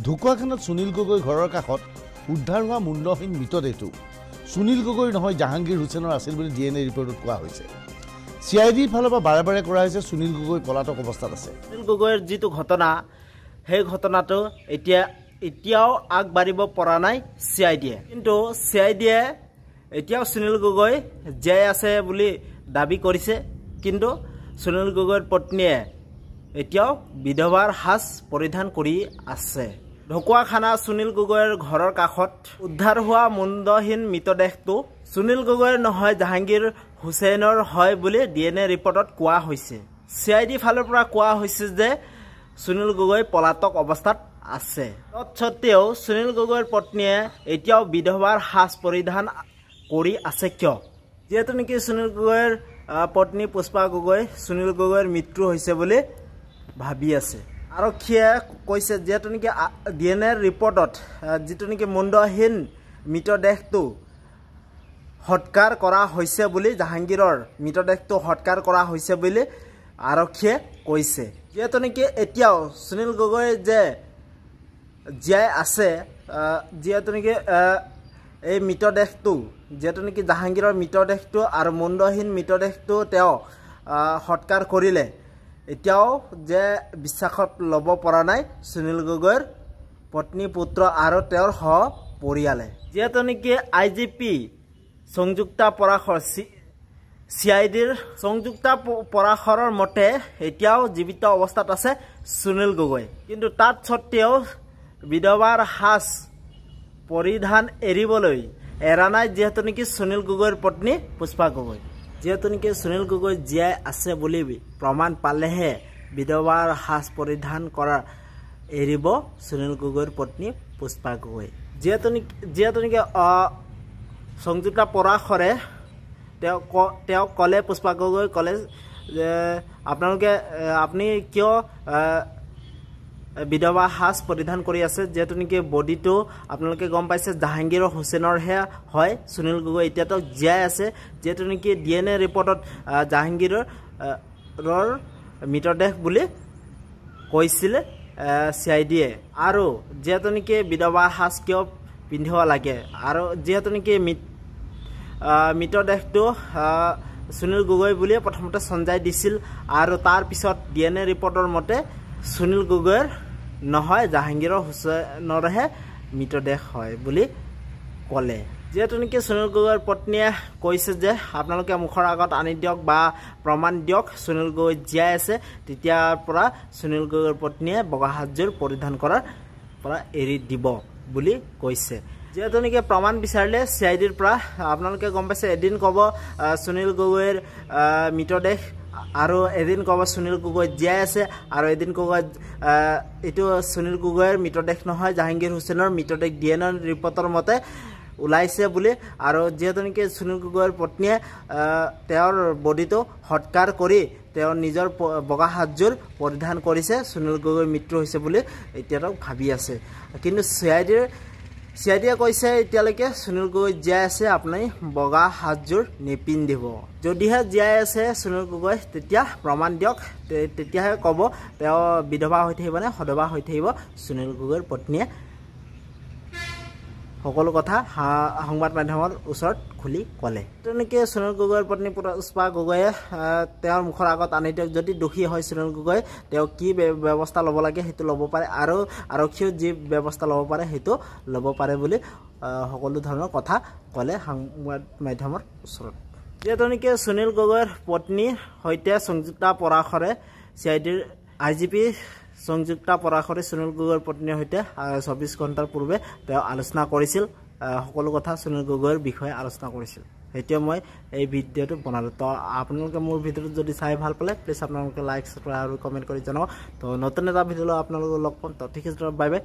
ঢুকুৱাখানাত সুনীল গগৈ ঘৰৰ কাষত উদ্ধাৰ হোৱা মূল্যহীন মৃতদেহটো সুনীল গগৈ নহয় জাহাংগীৰ হুছেইনৰ আছিল বুলি ডিএনএ ৰিপৰ্টত কোৱা হৈছে। চিআইডিৰ ফালৰ পৰা বাৰে বাৰে কৰা হৈছে সুনীল গগৈ পলাতক অৱস্থাত আছে। সুনীল গগৈৰ যিটো ঘটনা সেই ঘটনাটো এতিয়াও আগবাঢ়িব পৰা নাই চিআইডিয়ে, কিন্তু চিআইডিয়ে এতিয়াও সুনীল গগৈ জীয়াই আছে বুলি দাবী কৰিছে। কিন্তু সুনীল গগৈৰ পত্নীয়ে এতিয়াও বিধৱাৰ সাজ পৰিধান কৰি আছে। ঢকুৱাখানা সুনীল গগৈৰ ঘৰৰ কাষত উদ্ধাৰ হোৱা মুণ্ডহীন মৃতদেহটো সুনীল গগৈৰ নহয় জাহাংগীৰ হুছেইনৰ হয় বুলি ডিএনএ ৰিপৰ্টত কোৱা হৈছে। চিআইডি ফালৰ পৰা কোৱা হৈছে যে সুনীল গগৈ পলাতক অৱস্থাত আছে। তৎসত্ত্বেও সুনীল গগৈৰ পত্নীয়ে এতিয়াও বিধৱাৰ সাজ পৰিধান কৰি আছে কিয়? যিহেতু নেকি সুনীল গগৈৰ পত্নী পুষ্পা গগৈ সুনীল গগৈৰ মৃত্যু হৈছে বুলি ভাবি আছে। আৰক্ষীয়ে কৈছে যিহেতু নেকি ডিএনএ ৰিপৰ্টত যিটো নেকি মুণ্ডহীন মৃতদেহটো হৎকাৰ কৰা হৈছে বুলি জাহাংগীৰৰ মৃতদেহটো হৎকাৰ কৰা হৈছে বুলি আৰক্ষীয়ে কৈছে। যিহেতু নেকি এতিয়াও সুনীল গগৈ যে জীয়াই আছে, যিহেতু নেকি এই মৃতদেহটো যিহেতু নেকি জাহাংগীৰৰ মৃতদেহটো আৰু মুণ্ডহীন মৃতদেহটো তেওঁ হৎকাৰ কৰিলে, এতিয়াও যে বিশ্বাসত ল'ব পৰা নাই সুনীল গগৈৰ পত্নী পুত্ৰ আৰু তেওঁৰ সহ পৰিয়ালে। যিহেতু নেকি IGP সংযুক্তা পৰাশৰ চিআইডিৰ সংযুক্তা পৰাশৰৰ মতে এতিয়াও জীৱিত অৱস্থাত আছে সুনীল গগৈ, কিন্তু তাত সত্ত্বেও বিধৱাৰ সাজ পৰিধান এৰিবলৈ এৰা নাই যিহেতু নেকি সুনীল গগৈৰ পত্নী পুষ্পা গগৈ। যিহেতু নেকি সুনীল গগৈ জীয়াই আছে বুলি প্ৰমাণ পালেহে বিধৱাৰ সাজ পৰিধান কৰা এৰিব সুনীল গগৈৰ পত্নী পুষ্পা গগৈ। যিহেতু নেকি সংযুক্তা পৰাশৰে তেওঁ ক'লে, পুষ্পা গগৈ ক'লে যে আপুনি কিয় বিধৱা সাজ পৰিধান কৰি আছে? যিহেতু নেকি বডিটো আপোনালোকে গম পাইছে জাহাংগীৰ হুছেইনৰহে হয়, সুনীল গগৈ এতিয়াতো জীয়াই আছে। যিহেতু নেকি ডিএনএ ৰিপৰ্টত জাহাংগীৰৰ মৃতদেহ বুলি কৈছিলে চিআইডিয়ে। আৰু যিহেতু নেকি বিধৱা সাজ কিয় পিন্ধিব লাগে, আৰু যিহেতু নেকি মৃতদেহটো সুনীল গগৈ বুলিয়ে প্ৰথমতে সঞ্জাই দিছিল, আৰু তাৰপিছত ডিএনএ ৰিপৰ্টৰ মতে সুনীল গগৈৰ নহয় জাহাংগীৰৰ হুছেইনৰহে মৃতদেহ হয় বুলি ক'লে। যিহেতু নেকি সুনীল গগৈৰ পত্নীয়ে কৈছে যে আপোনালোকে মুখৰ আগত আনি দিয়ক বা প্ৰমাণ দিয়ক সুনীল গগৈ জীয়াই আছে, তেতিয়াৰ পৰা সুনীল গগৈৰ পত্নীয়ে বগা সাজযোৰ পৰিধান কৰাৰ পৰা এৰি দিব বুলি কৈছে। যিহেতু নেকি প্ৰমাণ বিচাৰিলে চিআইডিৰ পৰা আপোনালোকে গম পাইছে, এদিন ক'ব সুনীল গগৈৰ মৃতদেহ, আৰু এদিন ক'ব সুনীল গগৈ জীয়াই আছে, আৰু এদিন ক'ব এইটো সুনীল গগৈৰ মৃতদেহ নহয় জাহাংগীৰ হুছেইনৰ মৃতদেহ ডিএনএ ৰিপৰ্টৰ মতে ওলাইছে বুলি। আৰু যিহেতু নেকি সুনীল গগৈৰ পত্নীয়ে তেওঁৰ বডিটো হৎকাৰ কৰি তেওঁ নিজৰ বগা সাজযোৰ পৰিধান কৰিছে, সুনীল গগৈৰ মৃত্যু হৈছে বুলি এতিয়াতো ভাবি আছে। কিন্তু চিআইডিয়ে কৈছে এতিয়ালৈকে সুনীল গগৈ জীয়াই আছে, আপুনি বগা সাজযোৰ নিপিন্ধিব। যদিহে জীয়াই আছে সুনীল গগৈ তেতিয়া প্ৰমাণ দিয়ক, তেতিয়াহে ক'ব তেওঁ বিধৱা হৈ থাকিব নে সধৱা হৈ থাকিব সুনীল গগৈৰ পত্নীয়ে। সকলো কথা সংবাদ মাধ্যমৰ ওচৰত খুলি ক'লে। তেনেকৈ সুনীল গগৈৰ পত্নী পুষ্পা গগৈয়ে তেওঁৰ মুখৰ আগত আনি দিয়ক, যদি দোষী হয় সুনীল গগৈ তেওঁ কি ব্যৱস্থা ল'ব লাগে সেইটো ল'ব পাৰে, আৰু আৰক্ষীয়েও যি ব্যৱস্থা ল'ব পাৰে সেইটো ল'ব পাৰে বুলি সকলো ধৰণৰ কথা ক'লে সংবাদ মাধ্যমৰ ওচৰত। যিহেতু নেকি সুনীল গগৈৰ পত্নীৰ সৈতে সংযুক্তা পৰাশৰে চিআইডিৰ IGP সংযুক্তা পৰাশৰে সুনীল গগৈৰ পত্নীৰ সৈতে 24 ঘণ্টাৰ পূৰ্বে তেওঁ আলোচনা কৰিছিল, সকলো কথা সুনীল গগৈৰ বিষয়ে আলোচনা কৰিছিল। সেইটোৱে মই এই ভিডিঅ'টো বনালোঁ। তো আপোনালোকে মোৰ ভিডিঅ'টো যদি চাই ভাল পালে প্লিজ আপোনালোকে লাইক আৰু কমেণ্ট কৰি জনাব। তো নতুন এটা ভিডিঅ' আপোনালোকক লগ পাম। তো ঠিক আছে, বাই বাই।